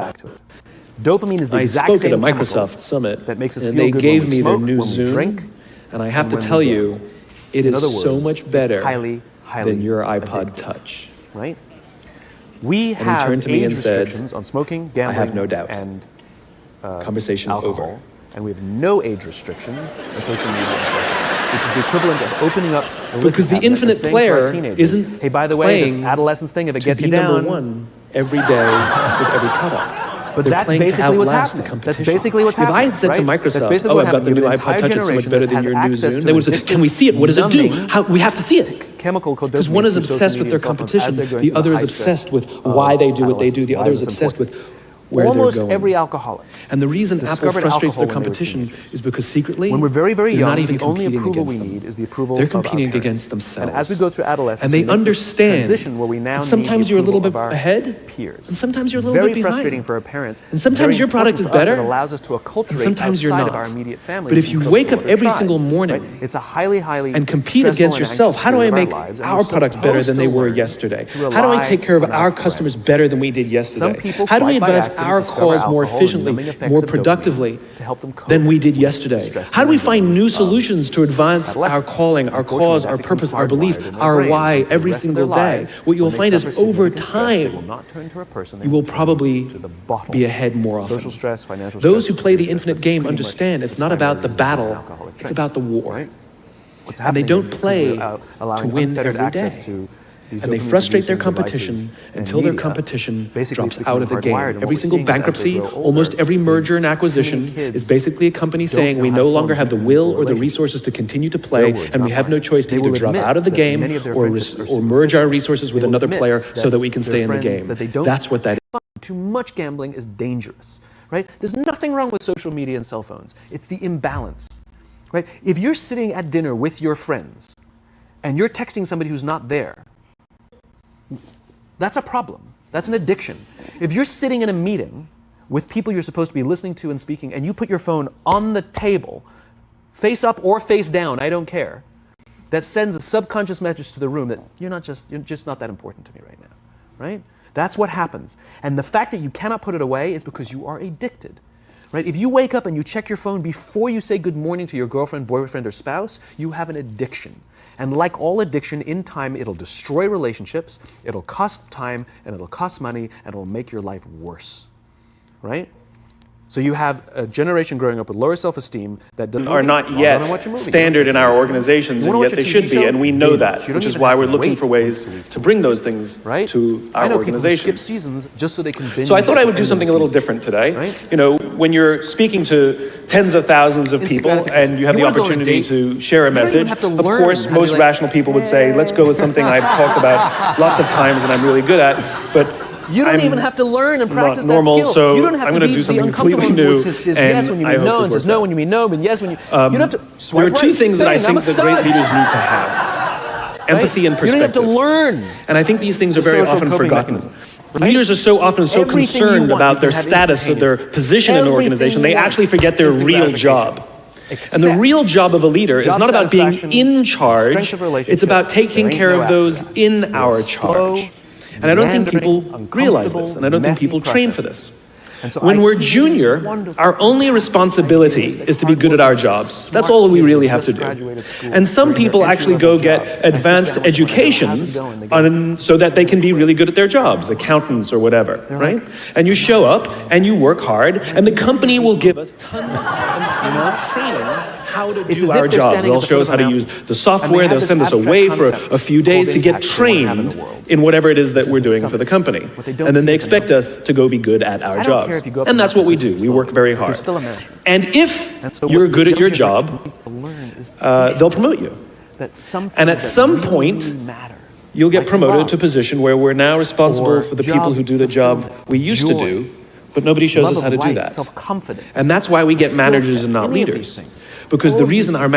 back to it. Dopamine is the exact same same chemical Microsoft Summit, that makes us and feel they good gave when we me their smoke, new when we Zoom, drink, and I have to when tell we you, it In is other so words, much better it's highly than your iPod addictive, Touch. right? We he have turned to me and age said, restrictions on smoking, gambling, I have no doubt. and Conversation alcohol, over. and we have no age restrictions on social media and cell phones, which is the equivalent of opening up a liquor Because the cabinet and infinite saying to our player teenagers, isn't hey, by the way, this playing adolescence thing, if it to gets be you down, number one every day with every cutout. but They're that's playing to basically what's outlast the happening. That's competition. basically what's If happening. I had said to right? That's Microsoft, basically oh, what I've got the happened. new You have an iPod entire Touch, it's so much generation better that than has your new access Zoom, to they would say, can we see it? What does it do? numbing How, we have to see it. chemical called Because dopamine one is through social obsessed with media their and cell phones as competition, they're going the through other is high stress obsessed with why they do what they do, adolescence. the Why other is is this obsessed important? with where Almost they're going. every alcoholic And the reason Apple discovered frustrates their alcohol when they were competition teenagers. is because secretly, When we're very, very they're young, not even the only competing approval against we them. need is the approval They're of our competing parents. against themselves. And as we go through adolescence, And they we make this understand transition where we now that sometimes need you're a the little approval bit of our ahead, peers. and sometimes you're a little Very bit behind. frustrating for our parents. And sometimes very your product is important for us. better, It allows us to and acculturate sometimes you're outside not. of our immediate family. But if you wake up every single morning it's a highly and compete stressful against and yourself, anxious how do I period of make lives, and our we're products better supposed than to they were learn yesterday? to How do I rely take care of on our friends. customers better than we did yesterday? Some people How do we quite by advance accident our discover cause more alcohol and efficiently, numbing effects more of dopamine productively to help them cope than we did with yesterday? stress How do we and find new anxieties of solutions to advance our adolescence? calling, our Unfortunately, cause, that our becomes purpose, our belief, hardwired in their our brains, why and for the every rest of their single day? lives, What you'll when they find is suffer over significant stress, they will time, not turn to a person, they you will turn probably to the bottle. be ahead more often. Social stress, financial Those stress, who play the stress, infinite that's game pretty much understand it's the not about the primary reason why battle, alcoholic it's drinks, about the war. right? What's And they happening don't is because play we're to allowing win unfettered every access day. to these And they frustrate their dopamine-producing competition devices and until their media. competition Basically, drops it's out of the becoming hardwired, game. and Every what we're single seeing is as they bankruptcy, grow older, almost every merger and too acquisition many kids is basically a company don't saying know we how no to longer form have the meaningful will or the relationships. resources to continue to play, Their words, and we not have no mine. choice to They either will drop admit out of the that game many of their friendships are or merge our resources with They will another admit player so that we can their stay in the friends game. that they don't That's what that is. Too much gambling is dangerous, right? There's nothing wrong with social media and cell phones. It's the imbalance, right? If you're sitting at dinner with your friends and you're texting somebody who's not there, that's a problem. That's an addiction. If you're sitting in a meeting with people you're supposed to be listening to and speaking, and you put your phone on the table, face up or face down, I don't care, that sends a subconscious message to the room that you're just not that important to me right now, right? That's what happens. And the fact that you cannot put it away is because you are addicted, right? If you wake up and you check your phone before you say good morning to your girlfriend, boyfriend, or spouse, you have an addiction. And like all addiction, in time, it'll destroy relationships, it'll cost time, and it'll cost money, and it'll make your life worse, right? So you have a generation growing up with lower self-esteem that are not yet standard in our organizations, and yet they should be, and we know that, which is why we're looking for ways to bring those things to our organization. Skip seasons just so they can binge. So I thought I would do something a little different today. You know, when you're speaking to tens of thousands of people and you have the opportunity to share a message, of course, most rational people would say, let's go with something I've talked about lots of times and I'm really good at, but you don't even have to learn and practice that normal, skill. so You don't have I'm to going to be do something the completely uncomfortable new, says yes when you mean no, and says no when you mean no, and yes when you... you don't have to there are two things that I think that that great leaders need to have. Empathy and perspective. You don't have to learn. And I think these things are very often forgotten. Leaders are so often so concerned about their status or their position in an organization, they actually forget their real job. And the real job of a leader is not about being in charge, it's about taking care of those in our charge. And I don't think people realize this, and I don't think people train for this. When we're junior, our only responsibility is to be good at our jobs. That's all we really have to do. And some people actually go get advanced educations so that they can be really good at their jobs, accountants or whatever, right? And you show up and you work hard, and the company will give us tons of training how to do our jobs. They'll show us how to use the software, they'll send us away for a few days to get trained in whatever it is that we're doing for the company. And then they expect us to go be good at our jobs. And that's what we do. We work very hard. And if you're good at your job, they'll promote you. And at some point, you'll get promoted to a position where we're now responsible for the people who do the job we used to do, but nobody shows us how to do that. And that's why we get managers and not leaders. Because the reason our